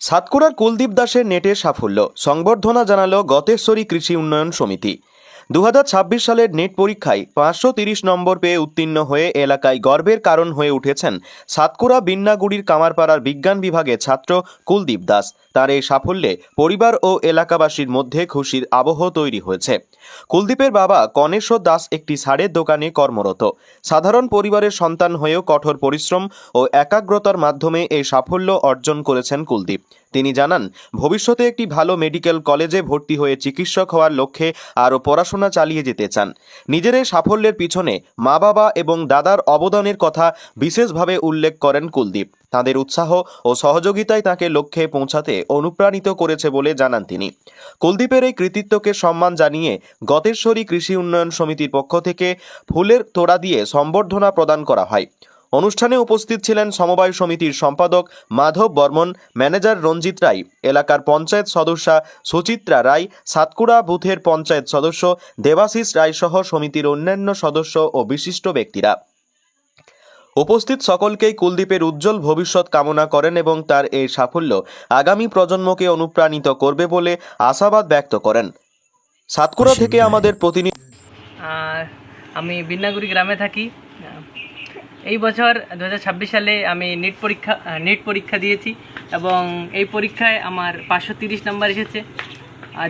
সাতকুড়ার কুলদীপ দাসের নেটের সাফল্য সংবর্ধনা জানালো গতেশ্বরী কৃষি উন্নয়ন সমিতি। 2026 সালের নেট পরীক্ষায় 530 নম্বর পেয়ে উত্তীর্ণ হয়ে এলাকায় গর্বের কারণ হয়ে উঠেছেন সাতকুড়া বিন্নাগুড়ির কামারপাড়ার বিজ্ঞান বিভাগের ছাত্র কুলদীপ দাস। তার এই সাফল্যে পরিবার ও এলাকাবাসীর মধ্যে খুশির আবহ তৈরি হয়েছে। কুলদীপের বাবা কনেশ্বর দাস একটি সারের দোকানে কর্মরত। সাধারণ পরিবারের সন্তান হয়েও কঠোর পরিশ্রম ও একাগ্রতার মাধ্যমে এই সাফল্য অর্জন করেছেন কুলদীপ। তিনি জানান, ভবিষ্যতে একটি ভালো মেডিকেল কলেজে ভর্তি হয়ে চিকিৎসক হওয়ার লক্ষ্যে আরও পড়াশোনা চালিয়ে যেতে চান। নিজের এই সাফল্যের পিছনে মা বাবা এবং দাদার অবদানের কথা বিশেষভাবে উল্লেখ করেন কুলদীপ। তাদের উৎসাহ ও সহযোগিতায় তাকে লক্ষ্যে পৌঁছাতে অনুপ্রাণিত করেছে বলে জানান তিনি। কুলদীপের এই কৃতিত্বকে সম্মান জানিয়ে গতেশ্বরী কৃষি উন্নয়ন সমিতির পক্ষ থেকে ফুলের তোড়া দিয়ে সম্বর্ধনা প্রদান করা হয়। অনুষ্ঠানে উপস্থিত ছিলেন সমবায় সমিতির সম্পাদক মাধব বর্মন, ম্যানেজার রঞ্জিত রায়, এলাকার পঞ্চায়েত সদস্যা সুচিত্রা রায়, সাতকুড়া বুথের পঞ্চায়েত সদস্য দেবাশিস রায় সহ সমিতির অন্যান্য সদস্য ও বিশিষ্ট ব্যক্তিরা। উপস্থিত সকলকেই কুলদীপের উজ্জ্বল ভবিষ্যৎ কামনা করেন এবং তার এই সাফল্য আগামী প্রজন্মকে অনুপ্রাণিত করবে বলে আশাবাদ ব্যক্ত করেন। সাতকুড়া থেকে আমাদের প্রতিনিধি। আমি বিন্নাগুড়ি গ্রামে থাকি। এই বছর 2026 সালে আমি নিট পরীক্ষা দিয়েছি এবং এই পরীক্ষায় আমার 530 নাম্বার এসেছে।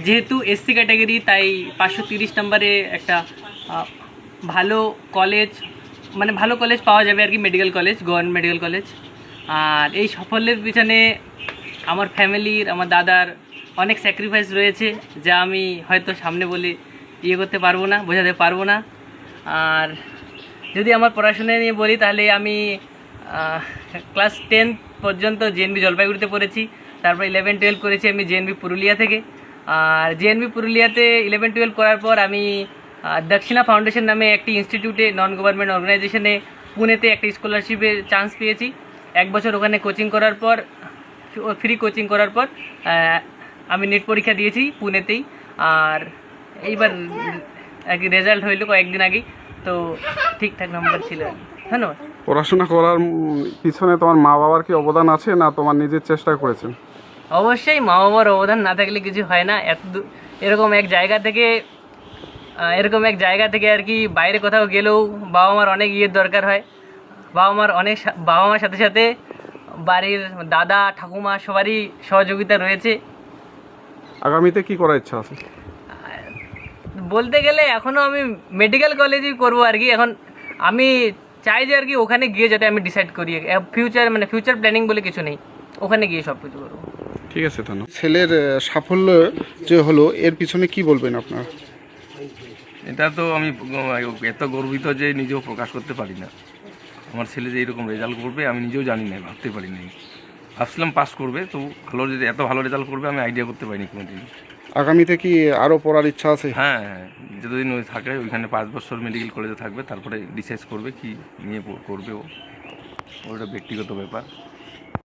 যেহেতু এসসি ক্যাটাগরি, তাই 530 নাম্বারে একটা ভালো কলেজ পাওয়া যাবে আর কি, medical college, government medical college. আর এই সাফল্যের পিছনে আমার ফ্যামিলির, আমার দাদার অনেক স্যাক্রিফাইস রয়েছে, যা আমি হয়তো সামনে বলে করতে পারবো না, বোঝাতে পারবো না। আর যদি আমার পড়াশোনা নিয়ে বলি, তাহলে আমি ক্লাস 10 পর্যন্ত জেএনবি জলপাইগুড়িতে পড়েছি। তারপর 11-12 করেছি আমি জেএনবি পুরুলিয়া থেকে। আর জেএনবি পুরুলিয়াতে 11-12 করার পর আমি দক্ষিণা ফাউন্ডেশন নামে একটি ইনস্টিটিউটে, নন গভর্নমেন্ট অর্গানাইজেশনে, পুনেতে একটা স্কলারশিপের চান্স পেয়েছি। 1 বছর ওখানে কোচিং করার পর, ফ্রি কোচিং করার পর আমি নেট পরীক্ষা দিয়েছি পুনেতেই। আর এইবার আর কি রেজাল্ট হইল কয়েকদিন আগেই, তো ঠিকঠাক নাম্বার ছিল। ধন্যবাদ। পড়াশোনা করার পিছনে তোমার মা বাবার কি অবদান আছে, না তোমার নিজের চেষ্টা করেছেন? অবশ্যই মা বাবার অবদান না থাকলে কিছু হয় না। এরকম এক জায়গা থেকে আর কি বাইরে কোথাও গেলেও বাবা মার অনেক দরকার হয়। বাবা মার সাথে সাথে বাড়ির দাদা ঠাকুমা সবারই সহযোগিতা রয়েছে। আগামীতে কি করার ইচ্ছা আছে? বলতে গেলে এখনও আমি মেডিকেল কলেজই করবো আর কি। এখন আমি চাই যে আর কি ওখানে গিয়ে যাতে আমি ডিসাইড করি, ফিউচার প্ল্যানিং বলে কিছু নেই, ওখানে গিয়ে সব কিছু করবো। ঠিক আছে, ধন্যবাদ। ছেলের সাফল্য যে হলো, এর পিছনে কি বলবেন আপনারা? এটা তো আমি এত গর্বিত যে নিজেও প্রকাশ করতে পারি না। আমার ছেলে যে এরকম রেজাল্ট করবে আমি নিজেও জানি না, ভাবতে পারি নাই। ভাবছিলাম পাস করবে, তো এত ভালো রেজাল্ট করবে আমি আইডিয়া করতে পারিনি কোনোদিন। আগামীতে কি আরও পড়ার ইচ্ছা আছে? হ্যাঁ, যতদিন ওই থাকে ওইখানে 5 বছর মেডিকেল কলেজে থাকবে, তারপরে ডিসাইড করবে কি নিয়ে করবে, ওটা ব্যক্তিগত ব্যাপার।